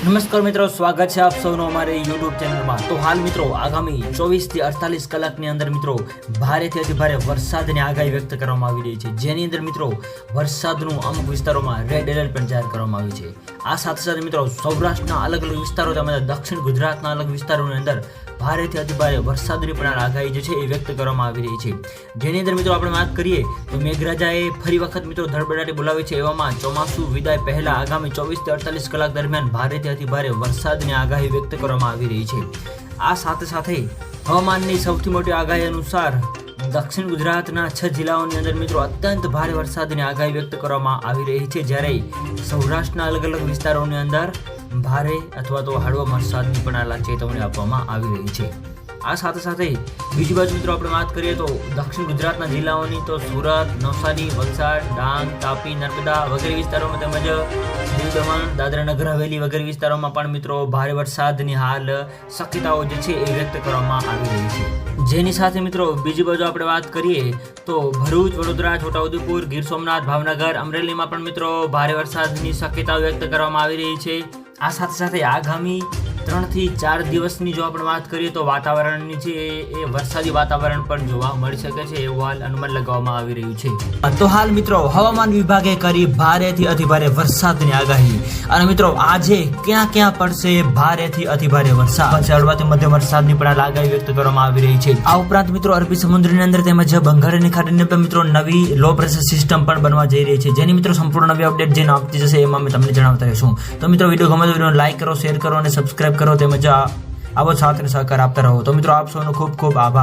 નમસ્કાર મિત્રો, સ્વાગત છે આપ સૌનો અમારી યુટ્યુબ ચેનલમાં। તો હાલ મિત્રો આગામી 24 થી 48 કલાકની અંદર મિત્રો ભારેથી અતિ ભારે વરસાદની આગાહી વ્યક્ત કરવામાં આવી રહી છે, જેની અંદર મિત્રો વરસાદનું અમુક વિસ્તારોમાં રેડ એલર્ટ પણ જાહેર કરવામાં આવ્યું છે। આ સાથે સાથે મિત્રો સૌરાષ્ટ્રના અલગ અલગ વિસ્તારો તેમજ દક્ષિણ ગુજરાતના અલગ વિસ્તારોની અંદર ભારેથી અતિ ભારે વરસાદની પણ આગાહી જે છે એ વ્યક્ત કરવામાં આવી રહી છે, જેની અંદર મિત્રો આપણે વાત કરીએ તો મેઘરાજાએ ફરી વખત મિત્રો ધડબડાટી બોલાવી છે। એવામાં ચોમાસું વિદાય પહેલા આગામી 24 થી 48 કલાક દરમિયાન ભારેથી અતિ ભારે વરસાદની આગાહી વ્યક્ત કરવામાં આવી રહી છે। આ સાથે સાથે હવામાનની સૌથી મોટી આગાહી અનુસાર દક્ષિણ ગુજરાતના 6 જિલ્લાઓની અંદર મિત્રો અત્યંત ભારે વરસાદની આગાહી વ્યક્ત કરવામાં આવી રહી છે, જ્યારે સૌરાષ્ટ્રના અલગ અલગ વિસ્તારોની અંદર ભારે અથવા તો હળવો વરસાદની પણ ચેતવણી આપવામાં આવી રહી છે। આ સાથે સાથે બીજી બાજુ મિત્રો આપણે વાત કરીએ તો દક્ષિણ ગુજરાતના જિલ્લાઓની તો સુરત, નવસારી, વલસાડ, ડાંગ, તાપી, નર્મદા વગેરે વિસ્તારોમાં તેમજ દીવ, દમણ, દાદરા નગર હવેલી વગેરે વિસ્તારોમાં પણ મિત્રો ભારે વરસાદની હાલ શક્યતાઓ જે છે એ વ્યક્ત કરવામાં આવી રહી છે। જેની સાથે મિત્રો બીજી બાજુ આપણે વાત કરીએ તો ભરૂચ, વડોદરા, છોટાઉદેપુર, ગીર સોમનાથ, ભાવનગર, અમરેલીમાં પણ મિત્રો ભારે વરસાદની શક્યતાઓ વ્યક્ત કરવામાં આવી રહી છે। આ સાથે સાથે આગામી 3 થી 4 દિવસની જો આપણે વાત કરીએ તો વાતાવરણની છે એ વરસાદી વાતાવરણ પણ જોવા મળી શકે છે એવું હાલ અનુમાન લગાવવામાં આવી રહ્યું છે। તો હાલ મિત્રો હવામાન વિભાગે કરી ભારેથી અતિ ભારે વરસાદની આગાહી, અને મિત્રો આજે ક્યાં ક્યાં પડશે ભારેથી અતિ ભારે વરસાદ, હળવાથી મધ્યમ વરસાદની પણ આગાહી વ્યક્ત કરવામાં આવી રહી છે। આ ઉપરાંત મિત્રો અરબી સમુદ્રની અંદર તેમજ બંગાળની ખાડીની પર મિત્રો નવી લો પ્રેશર સિસ્ટમ પણ બનવા જઈ રહી છે, જેની મિત્રો સંપૂર્ણ નવી અપડેટ જે આપતી જશે એમાં અમે તમને જણાવતા રહીશું। તો મિત્રો વિડીયો ગમે તો વિડીયોને લાઈક કરો, શેર કરો અને સબસ્ક્રાઇબ કરો, તેમજ આવો સાથ અને સહકાર આપતા રહો। તો મિત્રો આપ સૌનો ખૂબ ખૂબ આભાર।